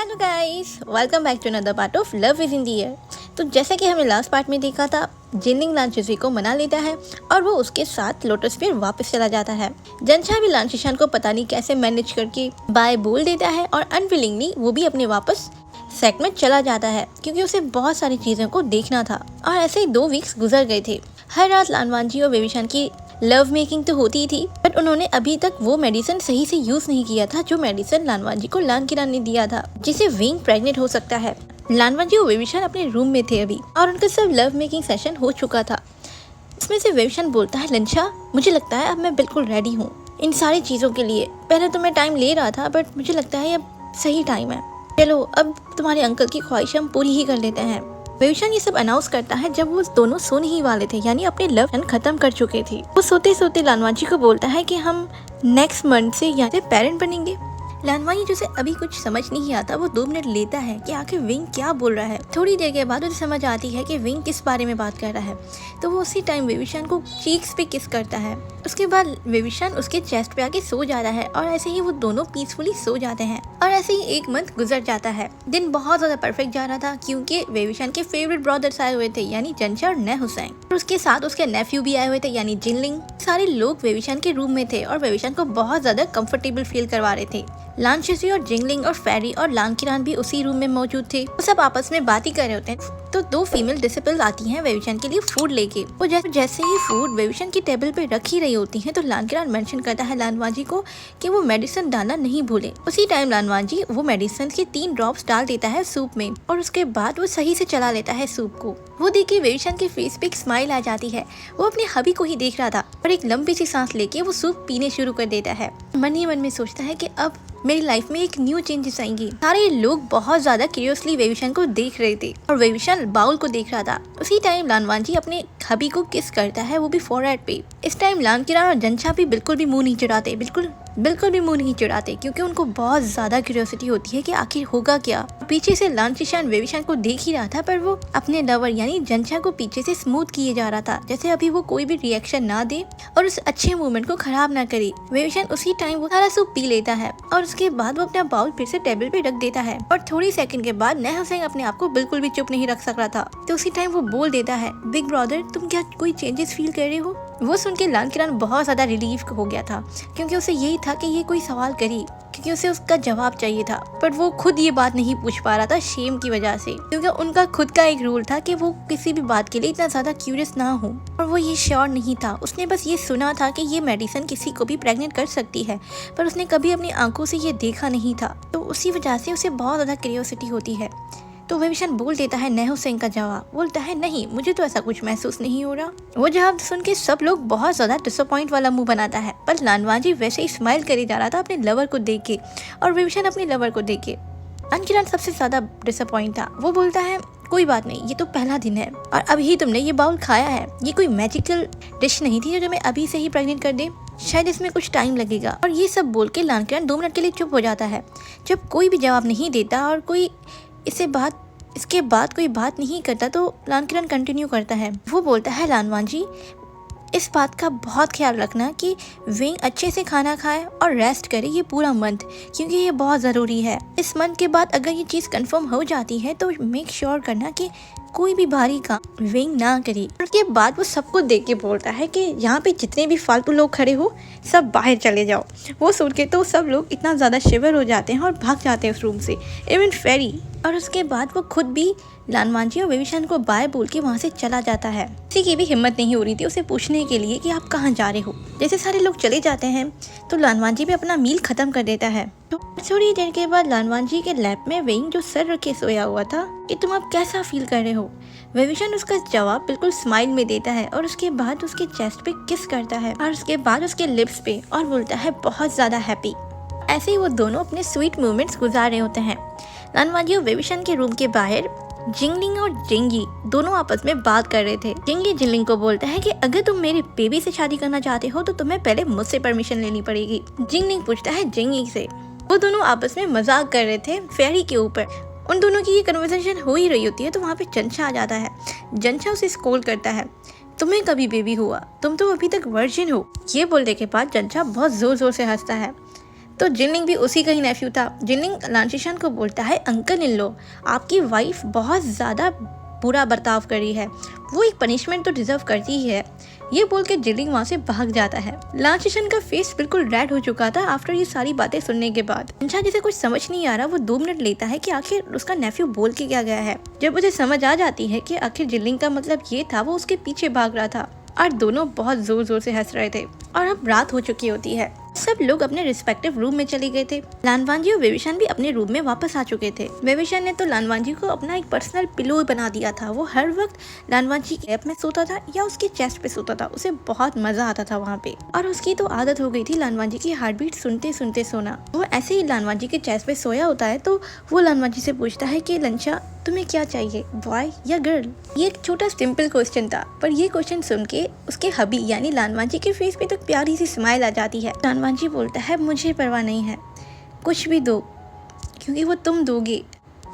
Hello guys, welcome back to another part of love is in the air. तो जैसा कि हमने last part में देखा था, जिनलिंग लानशिशी को मना लेता है और वो उसके साथ लोटस फिर वापस चला जाता है। जंछा भी लानशिशान को पता नहीं कैसे मैनेज करके बाय बोल देता है और अनविलिंगली वो भी अपने वापस सेट में चला जाता है क्योंकि उसे बहुत सारी चीज़ों को देखना था। और ऐसे ही 2 वीक्स गुजर गए थे। हर रात लानवांजी और वेविशान की लव मेकिंग तो होती थी, बट उन्होंने अभी तक वो मेडिसिन सही से यूज नहीं किया था जो मेडिसिन लानवांजी को लानकिरान ने दिया था, जिसे विंग प्रेग्नेंट हो सकता है। लानवांजी और वेविशान अपने रूम में थे अभी और उनका सब लव मेकिंग सेशन हो चुका था। इसमें से वेविशान बोलता है, लंशा मुझे लगता है अब मैं बिल्कुल रेडी हूँ इन सारी चीज़ों के लिए। पहले तो मैं टाइम ले रहा था, बट मुझे लगता है अब सही टाइम है। चलो अब तुम्हारे अंकल की ख्वाहिश हम पूरी ही कर लेते हैं। वेविशान ये सब अनाउंस करता है जब वो दोनों सोने ही वाले थे, यानी अपने लव खत्म कर चुके थे। वो सोते सोते लानवांजी को बोलता है कि हम नेक्स्ट मंथ से यहाँ से पेरेंट बनेंगे। लानवांजी जिसे अभी कुछ समझ नहीं आता, वो 2 मिनट लेता है कि आखिर विंग क्या बोल रहा है। थोड़ी देर के बाद उसे समझ आती है कि विंग किस बारे में बात कर रहा है, तो वो उसी टाइम वेविशान को चीक्स पे किस करता है। उसके बाद वेविशान उसके चेस्ट पे आके सो जाता है और ऐसे ही वो दोनों पीसफुली सो जाते हैं। और ऐसे ही 1 मंथ गुजर जाता है। दिन बहुत ज्यादा परफेक्ट जा रहा था क्योंकि वेविशान के फेवरेट ब्रदर्स आए हुए थे, यानी जंछा और नहुसैन, और उसके साथ उसके नेफ्यू भी आए हुए थे, यानी जिनलिंग। सारे लोग वेविशान के रूम में थे और वेविशान को बहुत ज्यादा कंफर्टेबल फील करवा रहे थे। लानशिशी और जिंगलिंग और फेरी और लांगकिरान भी उसी रूम में मौजूद थे। वो सब आपस में बात ही कर रहे होते हैं। तो 2 फीमेल डिसिपल्स आती हैं वेविशान के लिए फूड लेके। वो जैसे ही फूड वेविशान की टेबल पे रख ही रही होती हैं, तो लांगकिरान मेंशन करता है लानवांजी को कि वो मेडिसिन डालना नहीं भूले। उसी टाइम लानवांजी वो मेडिसिन के 3 ड्रॉप्स डाल देता है सूप में और उसके बाद वो सही से चला लेता है सूप को। वो देख के वेविशान के फेस पे एक स्माइल आ जाती है। वो अपने हबी को ही देख रहा था और एक लंबी सी सांस लेके वो सूप पीने शुरू कर देता है। मन ही मन में सोचता है कि अब मेरी लाइफ में एक न्यू चेंजेस आएंगी। सारे लोग बहुत ज्यादा क्यूरियसली वेविशान को देख रहे थे और वेविशान बाउल को देख रहा था। उसी टाइम लानवांजी अपने हबी को किस करता है, वो भी फोरहेड पे। इस टाइम लानकिरान और जंछा भी बिल्कुल भी मुंह नहीं चढ़ाते, बिल्कुल भी मुंह नहीं चढ़ाते, क्योंकि उनको बहुत ज्यादा क्यूरियोसिटी होती है कि आखिर होगा क्या। पीछे से लानशिशान वेविशान को देख ही रहा था, पर वो अपने लवर यानी जंछा को पीछे से स्मूथ किए जा रहा था, जैसे अभी वो कोई भी रिएक्शन ना दे और उस अच्छे मूवमेंट को खराब ना करे। वेविशान उसी टाइम वो सारा सूप पी लेता है और उसके बाद वो अपना बाउल फिर से टेबल पे रख देता है। और थोड़ी सेकंड के बाद नहुसैन अपने आप को बिल्कुल भी चुप नहीं रख सक रहा था, तो उसी टाइम वो बोल देता है, बिग ब्रदर तुम क्या कोई चेंजेस फील कर रहे हो? वो सुन के लानकिरान बहुत ज्यादा रिलीफ हो गया था, क्योंकि उसे यही था कि ये कोई सवाल करी, क्योंकि उसे उसका जवाब चाहिए था। पर वो खुद ये बात नहीं पूछ पा रहा था शेम की वजह से, क्योंकि उनका खुद का एक रूल था कि वो किसी भी बात के लिए इतना ज्यादा क्यूरियस ना हो। और वो ये श्योर नहीं था। उसने बस ये सुना था कि ये मेडिसिन किसी को भी प्रेग्नेंट कर सकती है, पर उसने कभी अपनी आंखों से ये देखा नहीं था, तो उसी वजह से उसे बहुत ज्यादा क्यूरियोसिटी होती है। तो वेविशान बोल देता है नहुसैन का जवाब। बोलता है, नहीं मुझे तो ऐसा कुछ महसूस नहीं हो रहा। वो जवाब सुन के सब लोग बहुत ज्यादा डिसअपॉइंट वाला मुंह बनाता है, पर लानवांजी वैसे ही स्माइल करे जा रहा था अपने लवर को देख के, और वेविशान अपने लवर को देख के। लानकिरान सबसे ज्यादा डिसअपॉइंट था। वो बोलता है, कोई बात नहीं, ये तो पहला दिन है और अभी तुमने ये बाउल खाया है। ये कोई मैजिकल डिश नहीं थी जो मैं अभी से ही प्रेग्नेंट कर दे, शायद इसमें कुछ टाइम लगेगा। और ये सब बोल के लानकिरान 2 मिनट के लिए चुप हो जाता है। जब कोई भी जवाब नहीं देता और कोई इसके बाद कोई बात नहीं करता, तो लानकिरान कंटिन्यू करता है। वो बोलता है, लानवांजी इस बात का बहुत ख्याल रखना कि विंग अच्छे से खाना खाए और रेस्ट करे ये पूरा मंथ, क्योंकि ये बहुत ज़रूरी है। इस मंथ के बाद अगर ये चीज़ कंफर्म हो जाती है तो मेक श्योर करना कि कोई भी भारी काम विंग ना करे। उसके बाद वो सबको देख के बोलता है कि यहाँ पे जितने भी फालतू लोग खड़े हो सब बाहर चले जाओ। वो सुन के तो सब लोग इतना ज़्यादा शिवर हो जाते हैं और भाग जाते हैं उस रूम से, इवन फेरी। और उसके बाद वो खुद भी लानवांजी और वेविशान को बाय बोल के वहाँ से चला जाता है। किसी की भी हिम्मत नहीं हो रही थी उसे पूछने के लिए कि आप कहाँ जा रहे हो। जैसे सारे लोग चले जाते हैं तो लानवांजी भी अपना मील खत्म कर देता है। तो थोड़ी देर के बाद लानवांजी के लैप में विंग जो सर रखे सोया हुआ था कि तुम अब कैसा फील कर रहे हो। वेविशान उसका जवाब बिल्कुल स्माइल में देता है और उसके बाद उसके चेस्ट पे किस करता है और उसके बाद उसके लिप्स पे, और बोलता है बहुत ज्यादा हैप्पी। ऐसे ही वो दोनों अपने स्वीट मोमेंट्स गुजार रहे होते हैं। लानवांजी और वेविशान के रूम के बाहर जिंगलिंग और जिंगी दोनों आपस में बात कर रहे थे। जिंगी जिंगलिंग को बोलता है कि अगर तुम मेरे बेबी से शादी करना चाहते हो तो तुम्हें पहले मुझसे परमिशन लेनी पड़ेगी। जिंगलिंग पूछता है जिंगी से। वो दोनों आपस में मजाक कर रहे थे फेरी के ऊपर। उन दोनों की ये कन्वर्सेशन हो ही रही होती है तो वहाँ पे जंछा आ जाता है। जंछा उसे स्कोल्ड करता है, तुम्हें कभी बेबी हुआ? तुम तो अभी तक वर्जिन हो। ये बोलने के बाद जंछा बहुत जोर जोर से हंसता है। तो जिनलिंग भी उसी का ही नेफ्यू था। जिनलिंग लांशीशान को बोलता है, अंकल इन लो, आपकी वाइफ बहुत ज़्यादा बुरा बर्ताव कर रही है, वो एक पनिशमेंट तो डिजर्व करती ही है। ये बोल के जिनलिंग वहाँ से भाग जाता है। लांशीशान का फेस बिल्कुल रेड हो चुका था आफ्टर ये सारी बातें सुनने के बाद। जंछा जिसे कुछ समझ नहीं आ रहा, वो 2 मिनट लेता है कि आखिर उसका नेफ्यू बोल के क्या गया है। जब उसे समझ आ जाती है कि आखिर जिनलिंग का मतलब ये था, वो उसके पीछे भाग रहा था और दोनों बहुत जोर जोर से हंस रहे थे। और अब रात हो चुकी होती है, सब लोग अपने रिस्पेक्टिव रूम में चले गए थे। लानवांजी और वेविशान भी अपने रूम में वापस आ चुके थे। वेविशान ने तो लानवांजी को अपना एक पर्सनल पिलो बना दिया था। वो हर वक्त लानवांजी के लैप में सोता था या उसके चेस्ट पे सोता था। उसे बहुत मजा आता था वहाँ पे, और उसकी तो आदत हो गई थी लानवांजी की हार्ट बीट सुनते सुनते सोना। वो ऐसे ही लानवांजी के चेस्ट पे सोया होता है तो वो लानवांजी से पूछता है कि लंचा, तुम्हें क्या चाहिए, बॉय या गर्ल? ये एक छोटा सिंपल क्वेश्चन था, पर ये क्वेश्चन सुन के उसके हबी यानी लानवांजी के फेस पे तो प्यारी सी स्माइल आ जाती है। लानवांजी बोलता है, मुझे परवाह नहीं है, कुछ भी दो, क्योंकि वो तुम दोगे,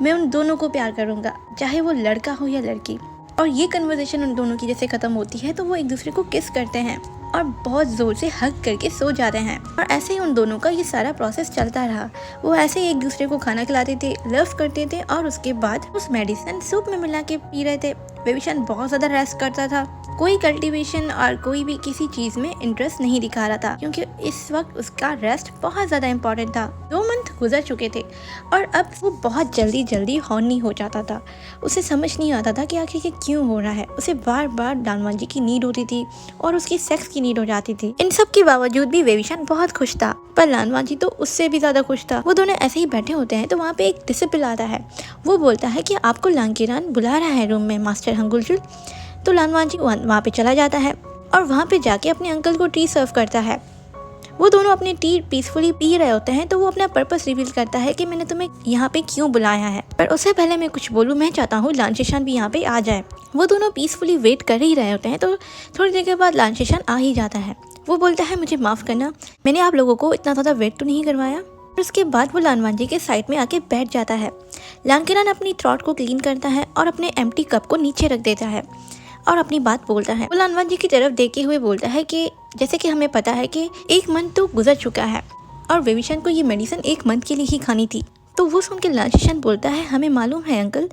मैं उन दोनों को प्यार करूँगा, चाहे वो लड़का हो या लड़की। और ये कन्वर्सेशन उन दोनों की जैसे ख़त्म होती है तो वो एक दूसरे को किस करते हैं और बहुत ज़ोर से हग करके सो जाते हैं। और ऐसे ही उन दोनों का ये सारा प्रोसेस चलता रहा। वो ऐसे ही एक दूसरे को खाना खिलाते थे, लव करते थे, और उसके बाद उस मेडिसिन सूप में मिला के पी रहे थे। वेविशान बहुत ज़्यादा रेस्ट करता था, कोई कल्टीवेशन और कोई भी किसी चीज़ में इंटरेस्ट नहीं दिखा रहा था, क्योंकि इस वक्त उसका रेस्ट बहुत ज़्यादा इम्पोर्टेंट था। 2 मंथ गुजर चुके थे और अब वो बहुत जल्दी हॉर्नी हो जाता था। उसे समझ नहीं आता था कि आखिर ये क्यों हो रहा है। उसे बार बार लानवांजी की नीड होती थी और उसकी सेक्स की नीड हो जाती थी। इन सब के बावजूद भी वेविशान बहुत खुश था, पर लानवांजी तो उससे भी ज़्यादा खुश था। वो दोनों ऐसे ही बैठे होते हैं तो वहाँ पे एक डिसिपल आता है। वो बोलता है कि आपको लांकीरान बुला रहा है रूम में, मास्टर हंगुलजुल। तो लानवांजी वहाँ पे चला जाता है और वहाँ पे जाके अपने अंकल को टी सर्व करता है। वो दोनों अपनी टी पीसफुली पी रहे होते हैं तो वो अपना पर्पस रिवील करता है कि मैंने तुम्हें यहाँ पे क्यों बुलाया है। पर उससे पहले मैं कुछ बोलूँ, मैं चाहता हूँ लांशीशान भी यहाँ पे आ जाए। वो दोनों पीसफुली वेट कर ही रहे होते हैं तो थोड़ी देर के बाद लांशीशान आ ही जाता है। वो बोलता है, मुझे माफ़ करना, मैंने आप लोगों को इतना ज़्यादा वेट तो नहीं करवाया। उसके बाद वो लानवांजी के साइड में आके बैठ जाता है। लांकीरान अपनी थ्रॉट को क्लीन करता है और अपने एम्प्टी कप को नीचे रख देता है और अपनी बात बोलता है। वो लानवांजी की तरफ देखते हुए बोलता है कि जैसे कि हमें पता है कि 1 मंथ तो गुजर चुका है और वेविशान को ये मेडिसिन 1 मंथ के लिए ही खानी थी। तो वो सुन के लांशीशान बोलता है, हमें मालूम है अंकल।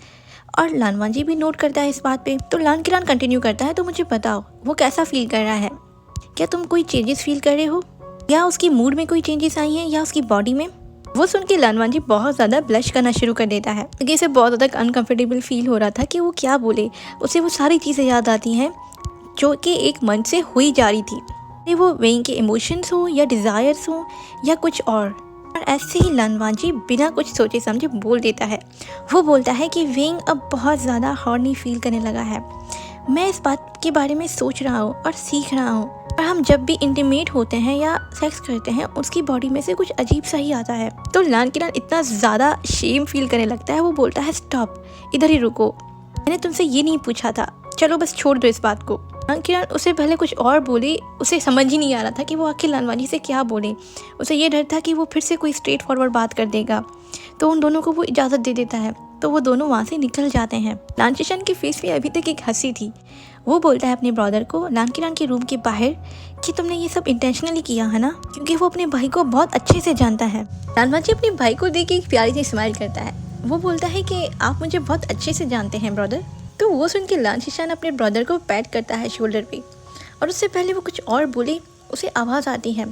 और लानवांजी भी नोट करता है इस बात पे। तो लांकीरान कंटिन्यू करता है, तो मुझे बताओ वो कैसा फील कर रहा है, क्या तुम कोई चेंजेस फील कर रहे हो, या उसकी मूड में कोई चेंजेस आई हैं या उसकी बॉडी में? वो सुन के लानवांजी बहुत ज़्यादा ब्लश करना शुरू कर देता है, क्योंकि इसे बहुत ज़्यादा अनकंफर्टेबल फील हो रहा था कि वो क्या बोले। उसे वो सारी चीज़ें याद आती हैं जो कि 1 मंथ से हुई जा रही थी, वो वेइंग के इमोशंस हो या डिज़ायर्स हो या कुछ और ऐसे ही लानवांजी बिना कुछ सोचे समझे बोल देता है। वो बोलता है कि वेइंग अब बहुत ज़्यादा हॉर्नी फील करने लगा है। मैं इस बात के बारे में सोच रहा हूँ और सीख रहा हूँ, और हम जब भी इंटीमेट होते हैं या सेक्स करते हैं उसकी बॉडी में से कुछ अजीब सा ही आता है। तो लानकीरान इतना ज़्यादा शेम फील करने लगता है। वो बोलता है, स्टॉप, इधर ही रुको, मैंने तुमसे ये नहीं पूछा था, चलो बस छोड़ दो इस बात को। लानकीरान उससे पहले कुछ और बोले, उसे समझ ही नहीं आ रहा था कि वो आखिर लानवांजी से क्या बोले। उसे ये डर था कि वो फिर से कोई स्ट्रेट फॉरवर्ड बात कर देगा, तो उन दोनों को वो इजाज़त दे देता है। तो वो दोनों वहाँ से निकल जाते हैं। लांशीशान के फेस पे अभी तक एक हंसी थी। वो बोलता है अपने ब्रदर को लानकीरान के रूम के बाहर कि तुमने ये सब इंटेंशनली किया है ना, क्योंकि वो अपने भाई को बहुत अच्छे से जानता है। लानवांजी अपने भाई को देख के एक प्यारी सी स्माइल करता है। वो बोलता है कि आप मुझे बहुत अच्छे से जानते हैं ब्रदर। तो वो सुन के लांशीशान अपने ब्रदर को पैट करता है शोल्डर पे, और उससे पहले वो कुछ और बोले उसे आवाज़ आती है।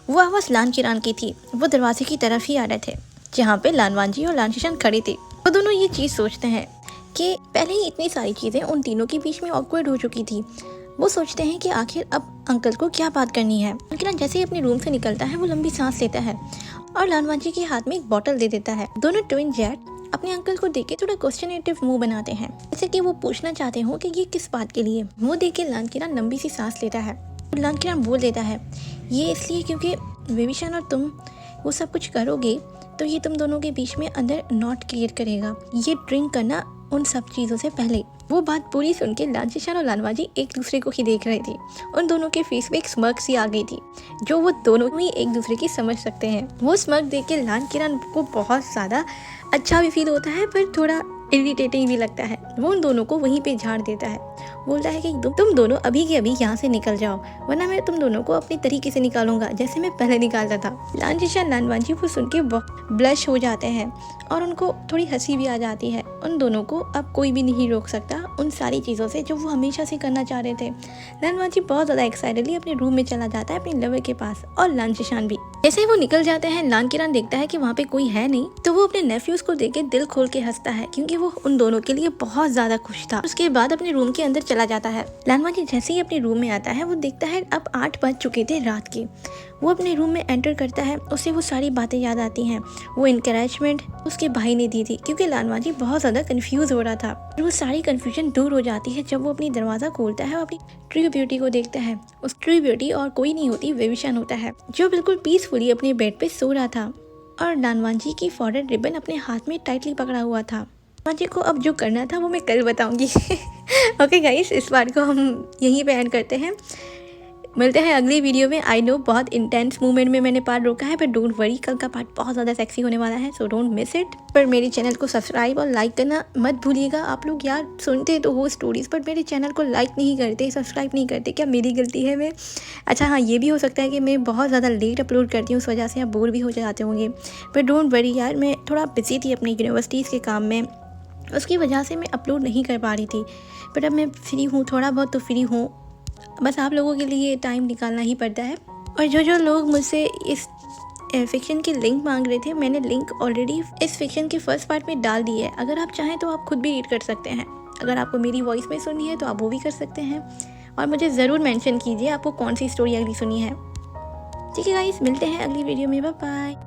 वो आवाज़ लानकीरान की थी। वो दरवाजे की तरफ ही आ रहे थे जहाँ पे लानवांजी और लांशीशान खड़े थे। वो दोनों ये चीज़ सोचते हैं कि पहले ही इतनी सारी चीज़ें उन तीनों के बीच में ऑकवर्ड हो चुकी थी। वो सोचते हैं कि आखिर अब अंकल को क्या बात करनी है। लानकीरान जैसे ही अपने रूम से निकलता है वो लंबी सांस लेता है और लानवांजी के हाथ में एक बॉटल दे देता है। दोनों ट्विन जेट अपने अंकल को देख के थोड़ा क्वेश्चनेटिव मुंह बनाते हैं, जैसे कि वो पूछना चाहते हो कि ये किस बात के लिए। वो देख के लानकीरान लंबी सी सांस लेता है। लानकीरान बोल देता है, ये इसलिए क्योंकि वेविशान और तुम वो सब कुछ करोगे तो ये तुम दोनों के बीच में अंदर नॉट क्रिएट करेगा। ये ड्रिंक करना उन सब चीज़ों से पहले। वो बात पूरी सुन के लांशीशान और लानवांजी एक दूसरे को ही देख रहे थे। उन दोनों के फेस पे एक स्मर्क सी आ गई थी जो वो दोनों ही एक दूसरे की समझ सकते हैं। वो स्मर्क देख के लानकीरान को बहुत ज़्यादा अच्छा भी फील होता है, पर थोड़ा इरिटेटिंग भी लगता है। वो उन दोनों को वहीं पे झाड़ देता है। बोलता है कि तुम दोनों अभी के अभी यहाँ से निकल जाओ, वरना मैं तुम दोनों को अपनी तरीके से निकालूंगा, जैसे मैं पहले निकालता था। लान जिशान लान वांजी वो सुन के ब्लश हो जाते हैं और उनको थोड़ी हंसी भी आ जाती है। उन दोनों को अब कोई भी नहीं रोक सकता उन सारी चीज़ों से जो वो हमेशा से करना चाह रहे थे। लान वांजी बहुत ज़्यादा एक्साइटेडली अपने रूम में चला जाता है अपने लवर के पास, और लान जिशान भी। जैसे ही वो निकल जाते हैं, लान किरान देखता है कि वहाँ पे कोई है नहीं, तो वो अपने नेफ्यूज को देख के दिल खोल के हंसता है, क्योंकि वो उन दोनों के लिए बहुत ज़्यादा खुश था। उसके बाद अपने रूम के अंदर चला जाता है। लान वांजी जैसे ही अपने रूम में आता है, वो देखता है अब 8 बज चुके थे रात के। वो अपने रूम में एंटर करता है, उसे वो सारी बातें याद आती हैं, वो इनकरेजमेंट उसके भाई ने दी थी, क्योंकि लान वांजी बहुत ज़्यादा कंफ्यूज हो रहा था। वो सारी कंफ्यूजन दूर हो जाती है जब वो अपनी दरवाज़ा खोलता है और अपनी ट्रू ब्यूटी को देखता है। उस ट्रू ब्यूटी और कोई नहीं होती, विविशन होता है, जो बिल्कुल पीसफुली अपने बेड पे सो रहा था और लान वांजी की फॉरहेड रिबन अपने हाथ में टाइटली पकड़ा हुआ था। वांजी को अब जो करना था वो मैं कल बताऊंगी। ओके गाइस, इस बार को हम यहीं पे एंड करते हैं। मिलते हैं अगली वीडियो में। आई नो बहुत इंटेंस मूवमेंट में मैंने पार्ट रोका है, पर डोंट वरी, कल का पार्ट बहुत ज़्यादा सेक्सी होने वाला है, सो डोंट मिस इट। पर मेरे चैनल को सब्सक्राइब और लाइक करना मत भूलिएगा। आप लोग यार सुनते तो हो स्टोरीज़, पर मेरे चैनल को लाइक नहीं करते, सब्सक्राइब नहीं करते। क्या मेरी गलती है? मैं अच्छा हाँ, ये भी हो सकता है कि मैं बहुत ज़्यादा लेट अपलोड करती हूँ, उस वजह से आप बोर भी हो जाते होंगे। पर डोंट वरी यार, मैं थोड़ा बिजी थी अपनी यूनिवर्सिटीज़ के काम में, उसकी वजह से मैं अपलोड नहीं कर पा रही थी। बट अब मैं फ्री हूँ, थोड़ा बहुत तो फ्री हूँ, बस आप लोगों के लिए टाइम निकालना ही पड़ता है। और जो लोग मुझसे इस फिक्शन की लिंक मांग रहे थे, मैंने लिंक ऑलरेडी इस फिक्शन के फर्स्ट पार्ट में डाल दी है। अगर आप चाहें तो आप खुद भी रीड कर सकते हैं। अगर आपको मेरी वॉइस में सुननी है तो आप वो भी कर सकते हैं, और मुझे ज़रूर मेंशन कीजिए आपको कौन सी स्टोरी अगली सुनी है। ठीक है गाइस, मिलते हैं अगली वीडियो में, बाय बाय।